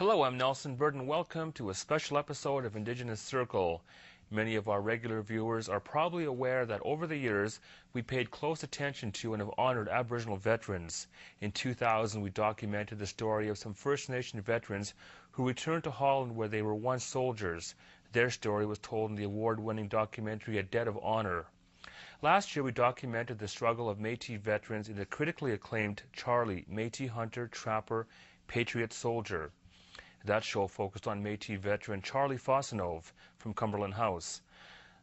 Hello, I'm Nelson Bird, and welcome to a special episode of Indigenous Circle. Many of our regular viewers are probably aware that over the years we paid close attention to and have honored Aboriginal veterans. In 2000, we documented the story of some First Nation veterans who returned to Holland where they were once soldiers. Their story was told in the award-winning documentary A Debt of Honor. Last year, we documented the struggle of Métis veterans in the critically acclaimed Charlie, Métis Hunter, Trapper, Patriot Soldier. That show focused on Métis veteran Charlie Fossanove from Cumberland House.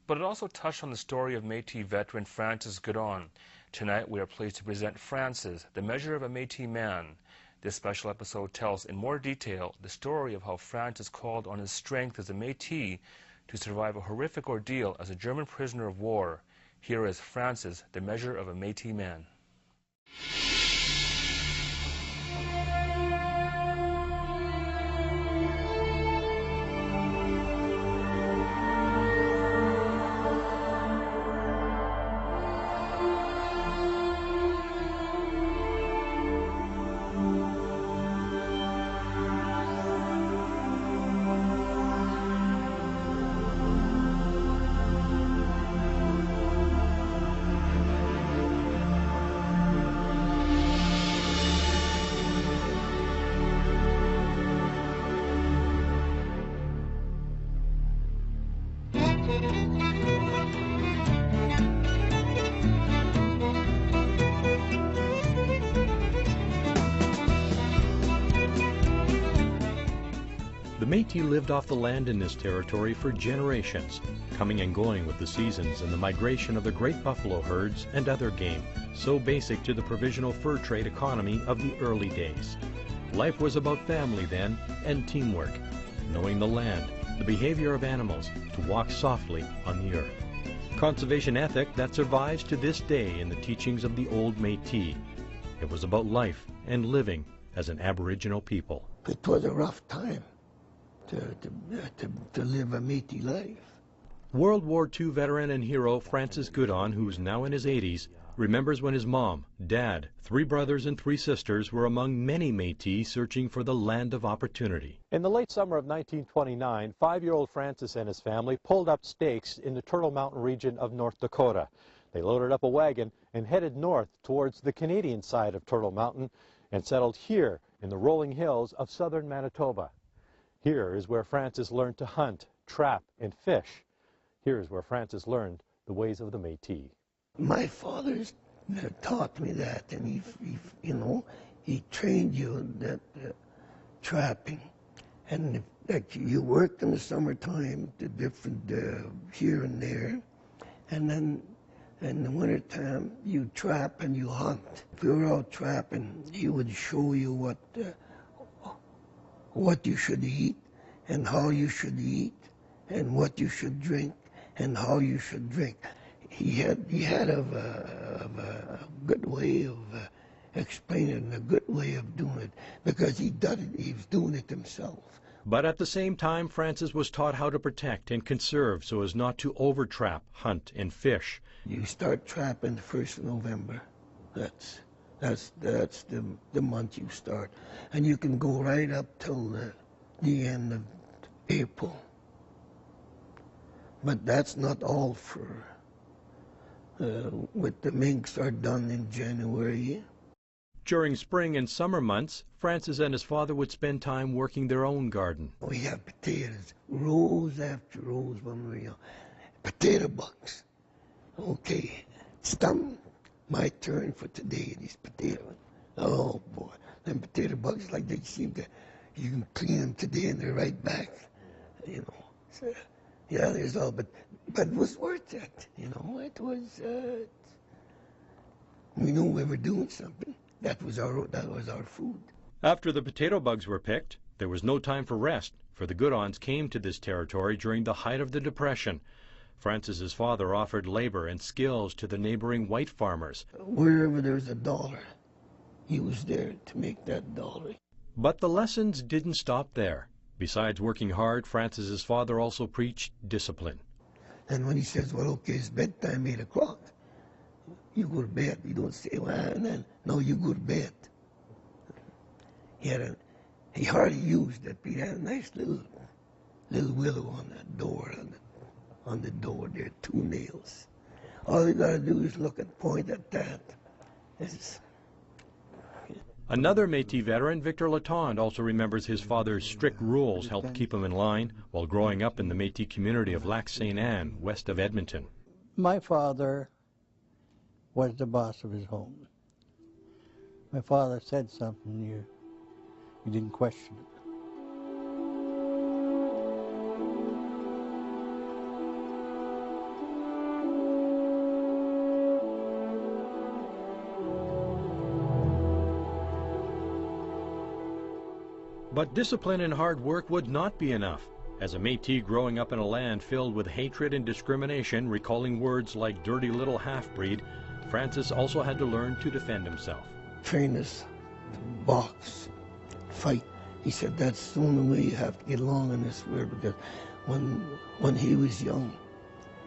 But it also touched on the story of Métis veteran Francis Godon. Tonight we are pleased to present Francis, the measure of a Métis man. This special episode tells in more detail the story of how Francis called on his strength as a Métis to survive a horrific ordeal as a German prisoner of war. Here is Francis, the measure of a Métis man. The Métis lived off the land in this territory for generations, coming and going with the seasons and the migration of the great buffalo herds and other game, so basic to the provisional fur trade economy of the early days. Life was about family then and teamwork, knowing the land, the behavior of animals, to walk softly on the earth. Conservation ethic that survives to this day in the teachings of the old Métis. It was about life and living as an Aboriginal people. It was a rough time to live a Métis life. World War II veteran and hero Francis Godon, who's now in his 80s, remembers when his mom, dad, 3 brothers and 3 sisters were among many Métis searching for the land of opportunity. In the late summer of 1929, 5-year-old Francis and his family pulled up stakes in the Turtle Mountain region of North Dakota. They loaded up a wagon and headed north towards the Canadian side of Turtle Mountain and settled here in the rolling hills of southern Manitoba. Here is where Francis learned to hunt, trap, and fish. Here is where Francis learned the ways of the Métis. My father taught me that, and he trained you in that trapping. And like you worked in the summertime, the different here and there, and then in the wintertime you trap and you hunt. If you were out trapping, he would show you what you should eat and how you should eat and what you should drink and how you should drink. He had a good way of explaining, a good way of doing it, because he was doing it himself. But at the same time, Francis was taught how to protect and conserve so as not to over-trap, hunt, and fish. You start trapping the 1st of November. That's the month you start. And you can go right up till the end of April. But that's not all for, with the minks are done in January. During spring and summer months, Francis and his father would spend time working their own garden. We have potatoes, rows after rows when we were young. Potato bugs. Okay, it's done. My turn for today, these potatoes. Oh boy, them potato bugs, like they seem to, you can clean them today and they're right back, So, yeah, there's all, but it was worth it, it was, we knew we were doing something. That was our food. After the potato bugs were picked, there was no time for rest, for the Godons came to this territory during the height of the Depression. Francis's father offered labor and skills to the neighboring white farmers. Wherever there's a dollar, he was there to make that dollar. But the lessons didn't stop there. Besides working hard, Francis's father also preached discipline. And when he says, well, okay, it's bedtime, 8 o'clock, you go to bed. You don't say, well, and then, no, you go to bed. He had He hardly used it, but he had a nice little willow on that door, on the door there, 2 nails. All you gotta do is look and point at that. Another Métis veteran, Victor Latond, also remembers his father's strict rules helped keep him in line while growing up in the Métis community of Lac St. Anne, west of Edmonton. My father was the boss of his home. My father said something, you didn't question it. But discipline and hard work would not be enough. As a Métis growing up in a land filled with hatred and discrimination, recalling words like dirty little half-breed, Francis also had to learn to defend himself. Train us to box, fight. He said that's the only way you have to get along in this world, because when he was young,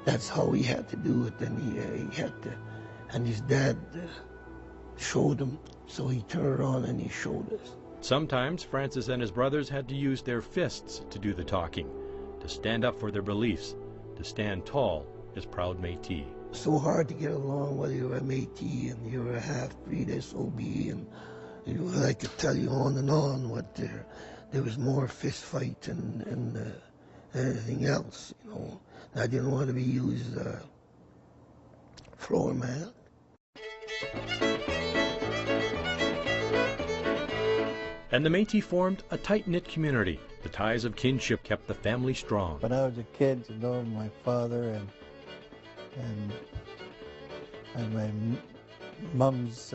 that's how he had to do it, and he had to, and his dad showed him, so he turned around and he showed us. Sometimes Francis and his brothers had to use their fists to do the talking, to stand up for their beliefs, to stand tall as proud Métis. So hard to get along whether you're a Métis and you're a half-breed SOB, and I could tell you on and on what there was more fist fights and anything else, I didn't want to be used as a floor mat. And the Métis formed a tight-knit community. The ties of kinship kept the family strong. When I was a kid, my father and my mom's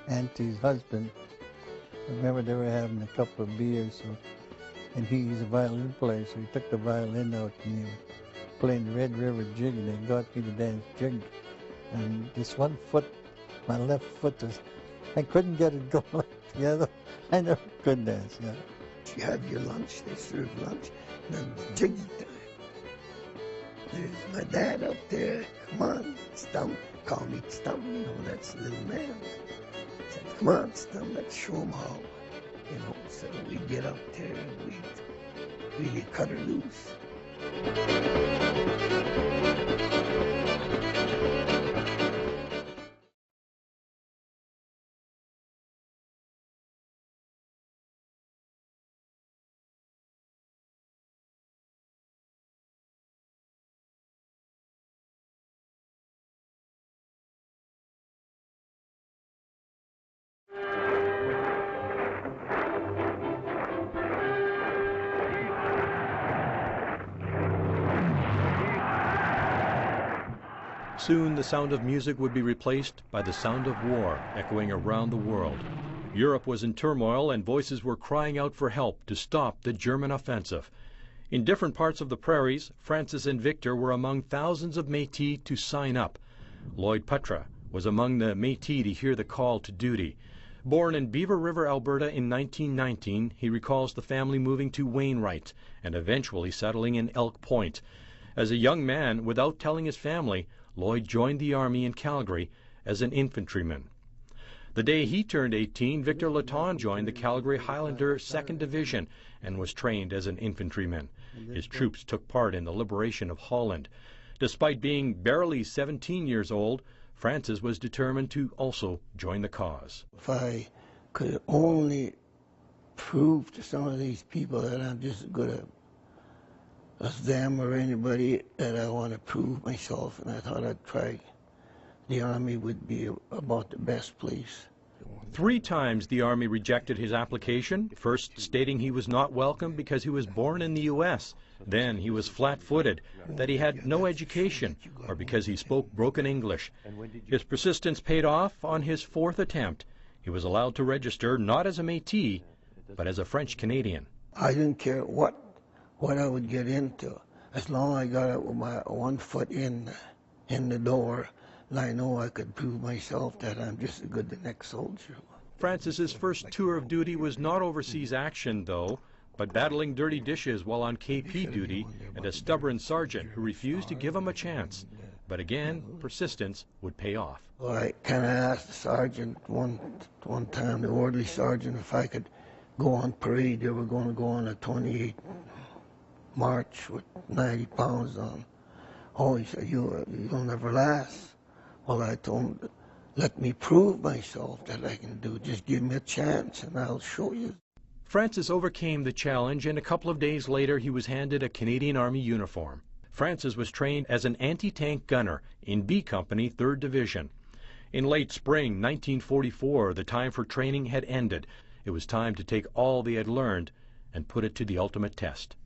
auntie's husband, I remember they were having a couple of beers, and he's a violin player, so he took the violin out and he was playing the Red River Jig, and they got me to dance jig. And this one foot, my left foot, I couldn't get it going together. I never could dance, yeah. You have your lunch, they serve lunch, and then the jiggy time. There's my dad up there, come on, Stump, call me Stump, that's the little man. I said, come on, Stump, let's show him how. So we get up there and we really cut her loose. Soon the sound of music would be replaced by the sound of war echoing around the world. Europe was in turmoil and voices were crying out for help to stop the German offensive. In different parts of the prairies, Francis and Victor were among thousands of Métis to sign up. Lloyd Putra was among the Métis to hear the call to duty. Born in Beaver River, Alberta in 1919, he recalls the family moving to Wainwright and eventually settling in Elk Point. As a young man, without telling his family, Lloyd joined the Army in Calgary as an infantryman. The day he turned 18, Victor Latond joined the Calgary Highlander 2nd Division and was trained as an infantryman. His troops took part in the liberation of Holland. Despite being barely 17 years old, Francis was determined to also join the cause. If I could only prove to some of these people that I'm just as good as them or anybody, that I want to prove myself, and I thought I'd try. The Army would be about the best place. 3 times the Army rejected his application, first stating he was not welcome because he was born in the U.S., then he was flat-footed, that he had no education, or because he spoke broken English. His persistence paid off on his 4th attempt. He was allowed to register not as a Métis, but as a French-Canadian. I didn't care what I would get into, as long as I got it with my one foot in the door, and I know I could prove myself that I'm just as good as the next soldier. Francis's first tour of duty was not overseas action, though, but battling dirty dishes while on KP duty and a stubborn sergeant who refused to give him a chance. But again, persistence would pay off. Well, I kind of asked the sergeant one time, the orderly sergeant, if I could go on parade. They were going to go on a 28 march with 90 pounds on. Oh, he said, you'll never last. Well, I told him, let me prove myself that I can do. Just give me a chance and I'll show you. Francis overcame the challenge, and a couple of days later he was handed a Canadian Army uniform. Francis was trained as an anti-tank gunner in B Company, 3rd Division. In late spring 1944, the time for training had ended. It was time to take all they had learned and put it to the ultimate test.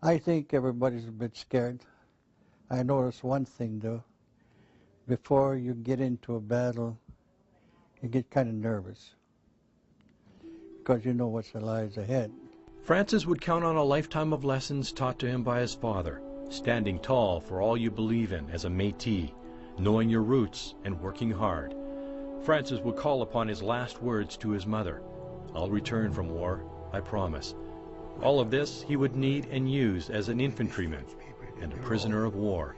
I think everybody's a bit scared. I noticed one thing, though. Before you get into a battle, you get kind of nervous because you know what lies ahead. Francis would count on a lifetime of lessons taught to him by his father, standing tall for all you believe in as a Métis, knowing your roots and working hard. Francis would call upon his last words to his mother, "I'll return from war, I promise." All of this he would need and use as an infantryman and a prisoner of war,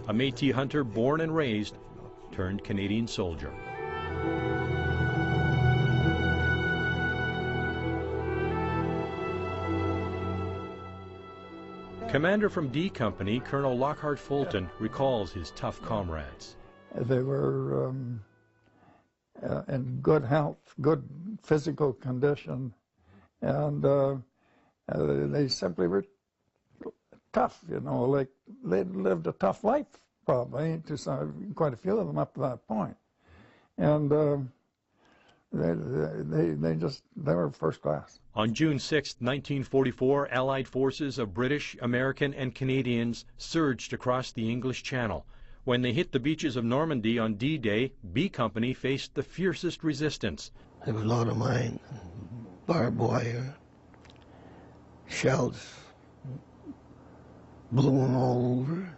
a Métis hunter born and raised, turned Canadian soldier. Commander from D Company, Colonel Lockhart Fulton, recalls his tough comrades. They were in good health, good physical condition, and they simply were tough, you know, like they'd lived a tough life, probably, to quite a few of them up to that point. And they were first class. On June 6, 1944, Allied forces of British, American, and Canadians surged across the English Channel. When they hit the beaches of Normandy on D-Day, B Company faced the fiercest resistance. There was a lot of mine, barbed wire, shells blowing all over,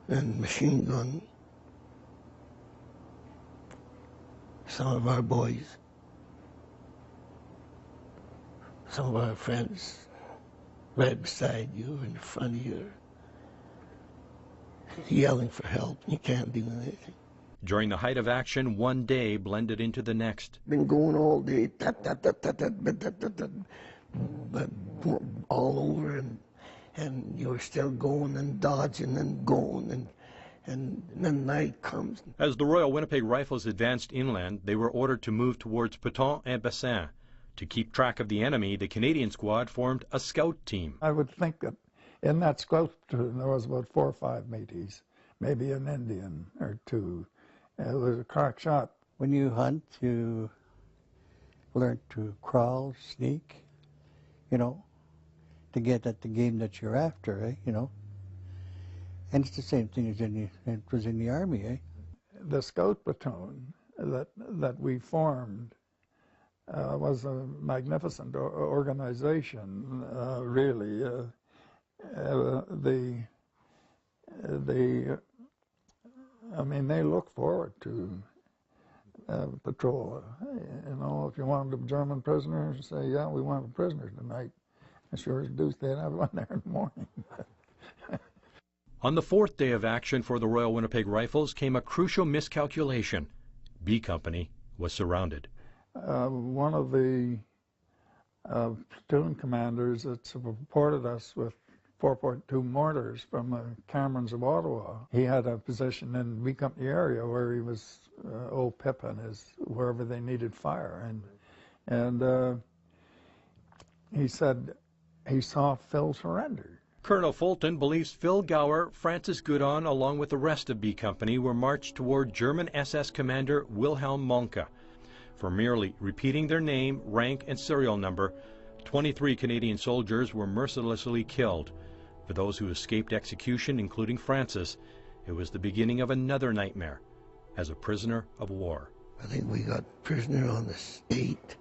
and machine gun. Some of our boys, some of our friends, right beside you, in front of you, yelling for help. You can't do anything. During the height of action, one day blended into the next. Been going all day, all over, and you're still going and dodging and going, and then night comes. As the Royal Winnipeg Rifles advanced inland, they were ordered to move towards Peton and Bassin. To keep track of the enemy, the Canadian squad formed a scout team. I would think that in that scout platoon there was about 4 or 5 Métis, maybe an Indian or two. It was a crack shot. When you hunt, you learn to crawl, sneak, you know, to get at the game that you're after, you know. And it's the same thing as it was in the Army, The scout platoon that we formed was a magnificent organization, really. I mean, they look forward to patrol. You know, if you wanted a German prisoner, say, yeah, we want a prisoner tonight. And sure as deuce, they'd have one there in the morning. On the 4th day of action for the Royal Winnipeg Rifles came a crucial miscalculation. B Company was surrounded. One of the platoon commanders that supported us with 4.2 mortars from the Camerons of Ottawa, he had a position in B Company area where he was old Pip and wherever they needed fire, and he said he saw Phil surrender. Colonel Fulton believes Phil Gower, Francis Goodon, along with the rest of B Company, were marched toward German SS commander Wilhelm Monke. For merely repeating their name, rank, and serial number, 23 Canadian soldiers were mercilessly killed. For those who escaped execution, including Francis, it was the beginning of another nightmare as a prisoner of war. I think we got prisoner on the 8th,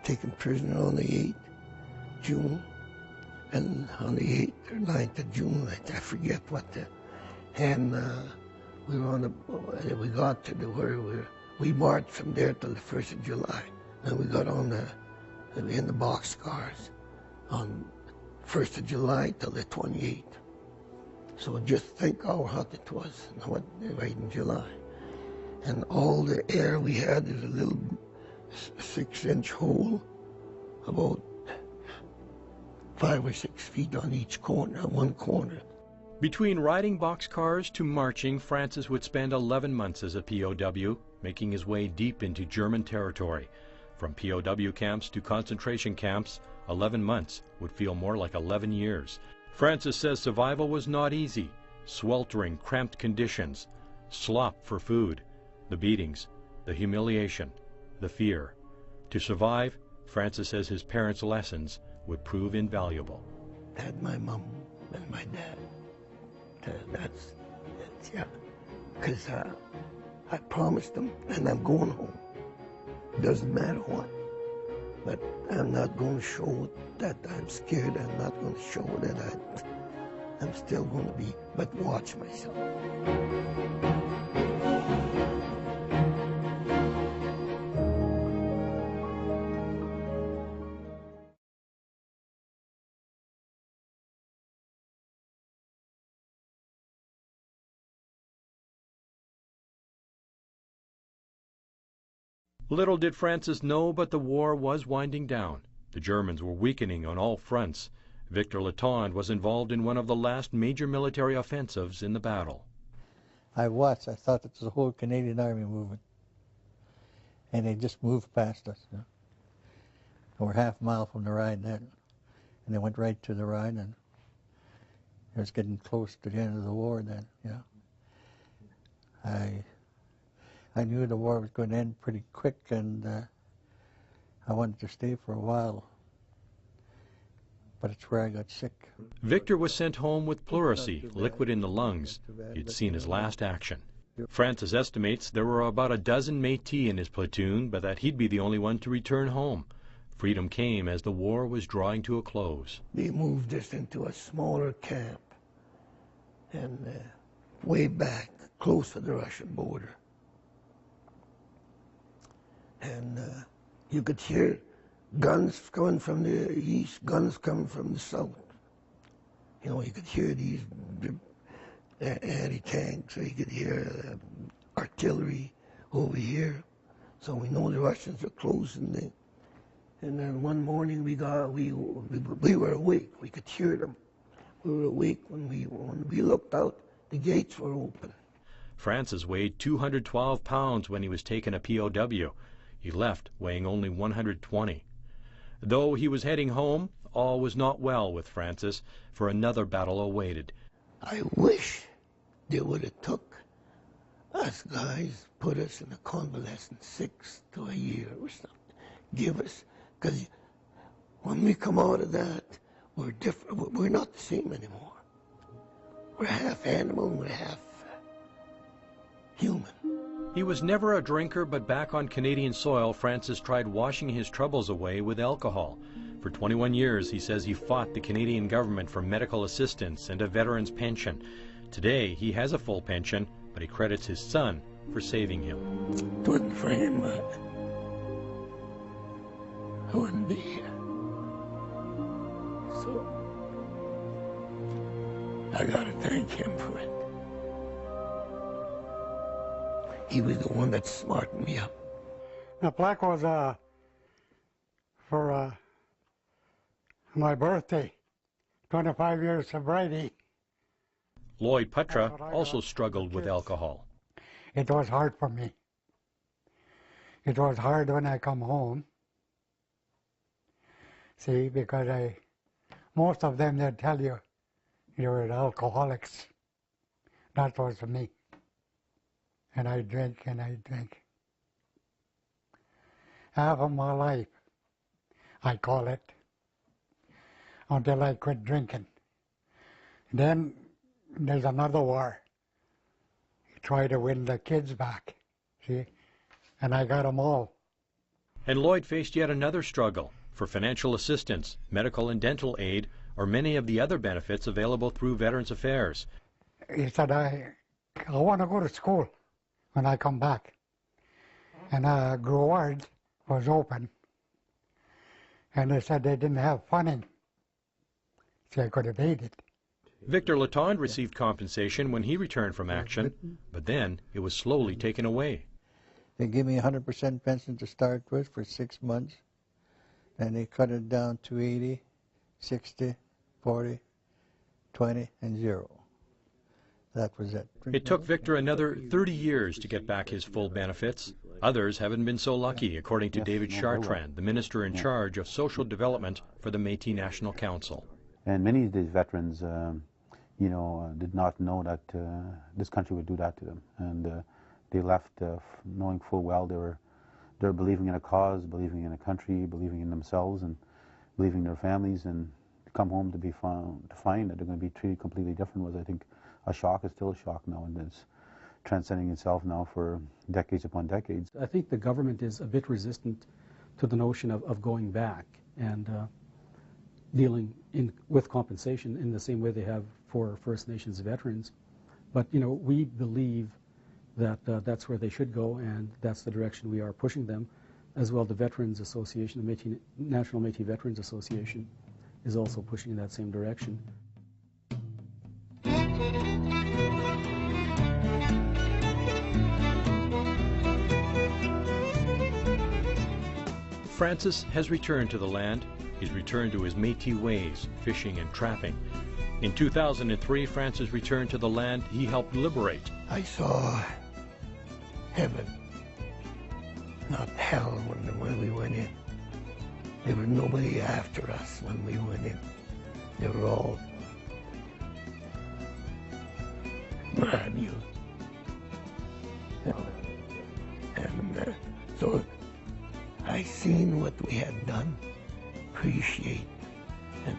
taken prisoner on the 8th June, and on the 8th or 9th of June, I forget what and we were on we got to where we marched from there till the 1st of July. And we got on in the boxcars on 1st of July till the 28th. So just think how hot it was right in July. And all the air we had is a little 6-inch hole, about 5 or 6 feet on each corner, one corner. Between riding boxcars to marching, Francis would spend 11 months as a POW, making his way deep into German territory. From POW camps to concentration camps, 11 months would feel more like 11 years. Francis says survival was not easy. Sweltering, cramped conditions, slop for food, the beatings, the humiliation, the fear. To survive, Francis says his parents' lessons would prove invaluable. Had my mom and my dad. That's yeah. Because I promised them, and I'm going home. Doesn't matter what. But I'm not going to show that I'm scared. I'm not going to show that I'm still going to be, but watch myself. Little did Francis know, but the war was winding down. The Germans were weakening on all fronts. Victor Latond was involved in one of the last major military offensives in the battle. I watched. I thought it was the whole Canadian Army moving. And they just moved past us. You know? We're half a mile from the ride then. And they went right to the ride, and it was getting close to the end of the war then, you know. I knew the war was going to end pretty quick, and I wanted to stay for a while. But it's where I got sick. Victor was sent home with pleurisy, liquid in the lungs. He'd seen his last action. Francis estimates there were about a dozen Métis in his platoon, but that he'd be the only one to return home. Freedom came as the war was drawing to a close. They moved us into a smaller camp, and way back, close to the Russian border. And you could hear guns coming from the east, guns coming from the south. You know, you could hear these anti-tanks, or you could hear artillery over here. So we know the Russians are closing in. And then one morning we were awake. We could hear them. We were awake when we looked out. The gates were open. Francis weighed 212 pounds when he was taken a POW. He left weighing only 120. Though he was heading home, all was not well with Francis, for another battle awaited. I wish they would have took us guys, put us in a convalescent 6 to a year or something. Give us, because when we come out of that, we're different. We're not the same anymore. We're half animal and we're half human. He was never a drinker, but back on Canadian soil, Francis tried washing his troubles away with alcohol. For 21 years, he says he fought the Canadian government for medical assistance and a veteran's pension. Today, he has a full pension, but he credits his son for saving him. If it wasn't for him, I wouldn't be here. So, I gotta thank him for it. He was the one that smartened me up. The plaque was for my birthday, 25 years sobriety. Lloyd Putra also struggled with alcohol. It was hard for me. It was hard when I come home. See, because most of them, they'd tell you, you're alcoholics. That was me. And I drink and I drink. Half of my life, I call it, until I quit drinking. Then there's another war. You try to win the kids back, see? And I got them all. And Lloyd faced yet another struggle for financial assistance, medical and dental aid, or many of the other benefits available through Veterans Affairs. He said, I want to go to school when I come back. And Groward was open. And they said they didn't have funding, so I could have paid it. Victor Latond received compensation when he returned from action, but then it was slowly taken away. They gave me 100% pension to start with for 6 months. Then they cut it down to 80. 60, 40, 20, and 0. That was it. It took Victor another 30 years to get back his full benefits. Others haven't been so lucky, according to David Chartrand, the minister in charge of social development for the Métis National Council. And many of these veterans, did not know that this country would do that to them, and they left knowing full well they're believing in a cause, believing in a country, believing in themselves, and believing in their families, and to come home to find that they're going to be treated completely different was, I think, a shock. Is still a shock now, and it's transcending itself now for decades upon decades. I think the government is a bit resistant to the notion of going back and dealing with compensation in the same way they have for First Nations veterans. But, we believe that that's where they should go, and that's the direction we are pushing them. As well, the Veterans Association, the National Métis Veterans Association, is also pushing in that same direction. Francis has returned to the land. He's returned to his Métis ways, fishing and trapping. In 2003, Francis returned to the land he helped liberate. I saw heaven, not hell, when we went in. There was nobody after us when we went in. They were all brand new. And so I seen what we had done, appreciate. And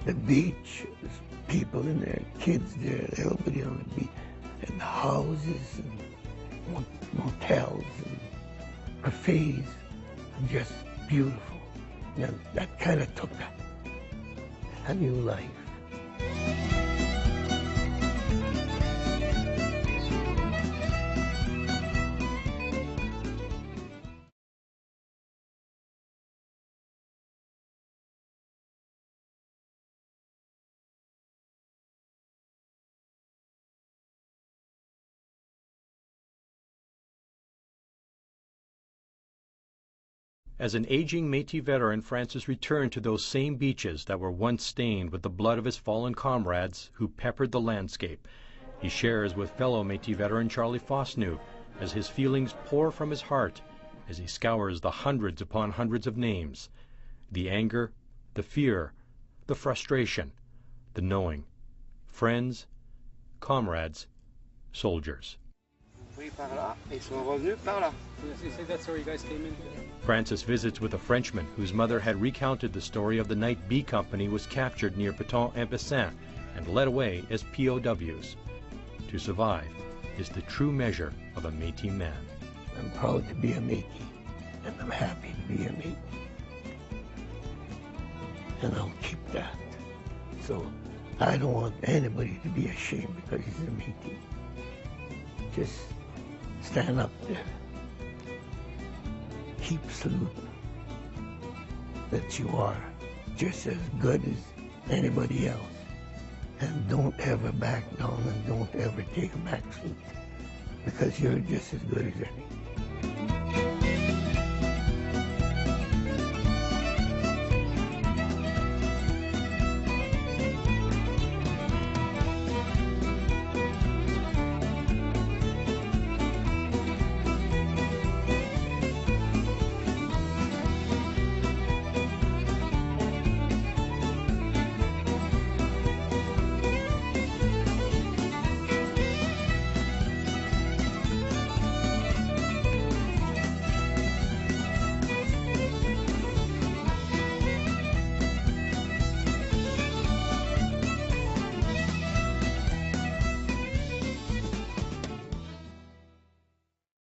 the beach, there's people in there, kids there, everybody on the beach, and the houses and motels and cafes, just beautiful. And that kind of took a new life. As an aging Métis veteran, Francis returned to those same beaches that were once stained with the blood of his fallen comrades who peppered the landscape. He shares with fellow Métis veteran Charlie Fosnew as his feelings pour from his heart as he scours the hundreds upon hundreds of names. The anger, the fear, the frustration, the knowing. Friends, comrades, soldiers. That's where you guys came in? Francis visits with a Frenchman whose mother had recounted the story of the night B Company was captured near Pétain-en-Bessin and led away as POWs. To survive is the true measure of a Métis man. I'm proud to be a Métis, and I'm happy to be a Métis. And I'll keep that. So I don't want anybody to be ashamed because he's a Métis. Just stand up there. Keep saluting that you are just as good as anybody else. And don't ever back down, and don't ever take a back seat, because you're just as good as anybody.